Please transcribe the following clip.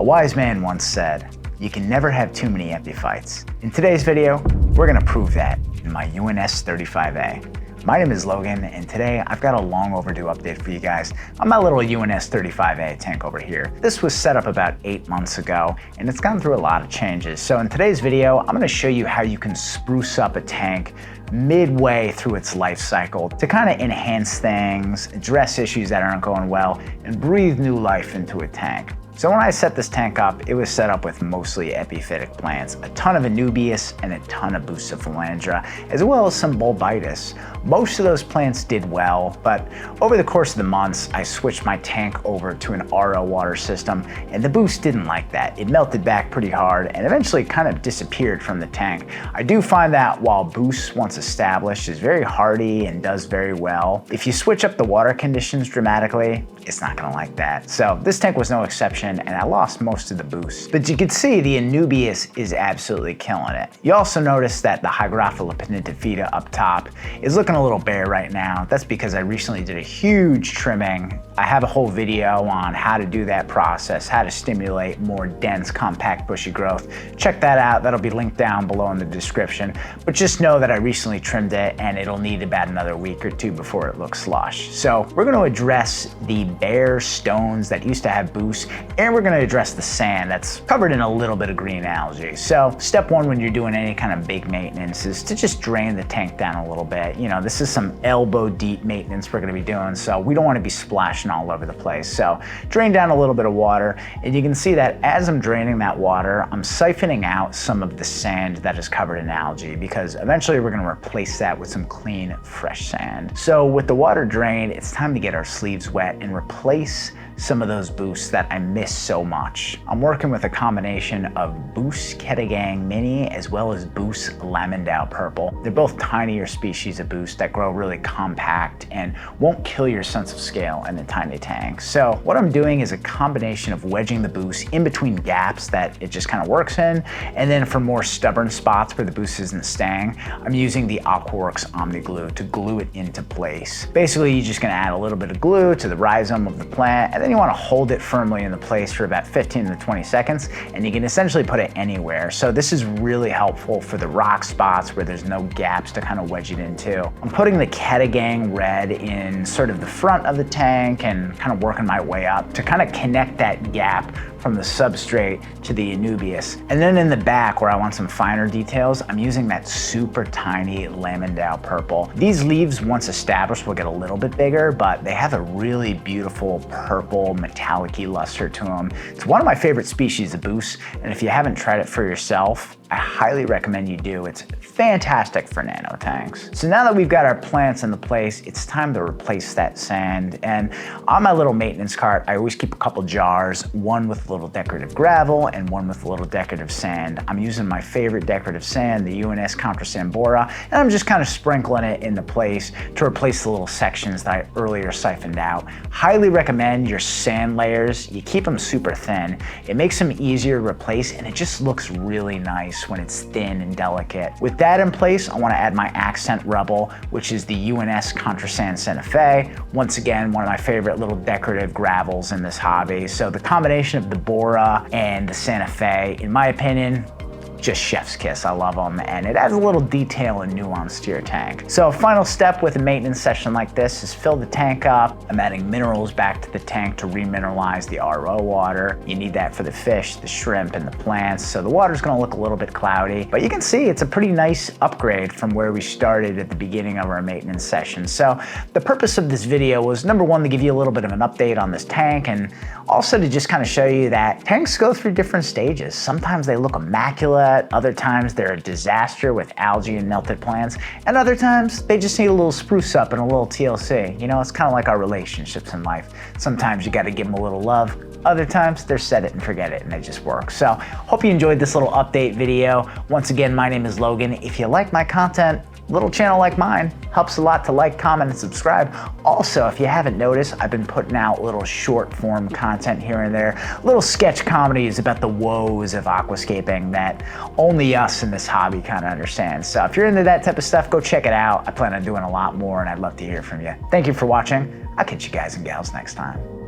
A wise man once said, you can never have too many epiphytes. In today's video, we're gonna prove that in my UNS 35A. My name is Logan, and today I've got a long overdue update for you guys on my little UNS 35A tank over here. This was set up about 8 months ago, and it's gone through a lot of changes. So in today's video, I'm gonna show you how you can spruce up a tank midway through its life cycle to kind of enhance things, address issues that aren't going well, and breathe new life into a tank. So when I set this tank up, it was set up with mostly epiphytic plants, a ton of Anubias and a ton of Bucephalandra, as well as some bulbitis. Most of those plants did well, but over the course of the months, I switched my tank over to an RO water system, and the Boost didn't like that. It melted back pretty hard and eventually kind of disappeared from the tank. I do find that while Boost, once established, is very hardy and does very well, if you switch up the water conditions dramatically, it's not gonna like that. So this tank was no exception, and I lost most of the Boost. But you can see the Anubias is absolutely killing it. You also notice that the Hygrophila Pinnatifida up top is looking a little bare right now. That's because I recently did a huge trimming. I have a whole video on how to do that process, how to stimulate more dense, compact, bushy growth. Check that out. That'll be linked down below in the description. But just know that I recently trimmed it, and it'll need about another week or two before it looks lush. So we're gonna address the bare stones that used to have Boost, and we're gonna address the sand that's covered in a little bit of green algae. So step one when you're doing any kind of big maintenance is to just drain the tank down a little bit. You know, this is some elbow deep maintenance we're gonna be doing, so we don't wanna be splashing all over the place. So drain down a little bit of water, and you can see that as I'm draining that water, I'm siphoning out some of the sand that is covered in algae, because eventually we're gonna replace that with some clean, fresh sand. So with the water drained, it's time to get our sleeves wet and replace some of those Boosts that I miss so much. I'm working with a combination of Boost Kedagang Mini as well as Boost Lamandau Purple. They're both tinier species of Boost that grow really compact and won't kill your sense of scale in a tiny tank. So what I'm doing is a combination of wedging the Boost in between gaps that it just kind of works in, and then for more stubborn spots where the Boost isn't staying, I'm using the Worx Omni glue to glue it into place. Basically, you're just gonna add a little bit of glue to the rhizome of the plant, and then you want to hold it firmly in the place for about 15 to 20 seconds, and you can essentially put it anywhere. So this is really helpful for the rock spots where there's no gaps to kind of wedge it into. I'm putting the kedagang red in sort of the front of the tank and kind of working my way up to kind of connect that gap from the substrate to the Anubias. And then in the back where I want some finer details, I'm using that super tiny Lamandau Purple. These leaves, once established, will get a little bit bigger, but they have a really beautiful purple metallic-y luster to them. It's one of my favorite species of Boost, and if you haven't tried it for yourself, I highly recommend you do. It's fantastic for nano tanks. So now that we've got our plants in the place, it's time to replace that sand. And on my little maintenance cart, I always keep a couple jars, one with a little decorative gravel and one with a little decorative sand. I'm using my favorite decorative sand, the UNS Controsand Bora, and I'm just kind of sprinkling it into place to replace the little sections that I earlier siphoned out. Highly recommend your sand layers. You keep them super thin. It makes them easier to replace, and it just looks really nice when it's thin and delicate. With that in place, I want to add my accent rubble, which is the UNS Controsand Santa Fe. Once again, one of my favorite little decorative gravels in this hobby. So the combination of the Bora and the Santa Fe, in my opinion, just chef's kiss. I love them, and it adds a little detail and nuance to your tank. So a final step with a maintenance session like this is fill the tank up. I'm adding minerals back to the tank to remineralize the RO water. You need that for the fish, the shrimp, and the plants, so the water's gonna look a little bit cloudy, but you can see it's a pretty nice upgrade from where we started at the beginning of our maintenance session. So the purpose of this video was, number one, to give you a little bit of an update on this tank, and also to just kind of show you that tanks go through different stages. Sometimes they look immaculate, other times they're a disaster with algae and melted plants, and other times they just need a little spruce up and a little TLC. You know, it's kind of like our relationships in life. Sometimes you got to give them a little love, other times they're set it and forget it and they just work. So hope you enjoyed this little update video. Once again, my name is Logan. If you like my content, little channel like mine helps a lot to like, comment, and subscribe. Also, if you haven't noticed, I've been putting out little short form content here and there, little sketch comedies about the woes of aquascaping that only us in this hobby kind of understand. So if you're into that type of stuff, go check it out. I plan on doing a lot more, and I'd love to hear from you. Thank you for watching. I'll catch you guys and gals next time.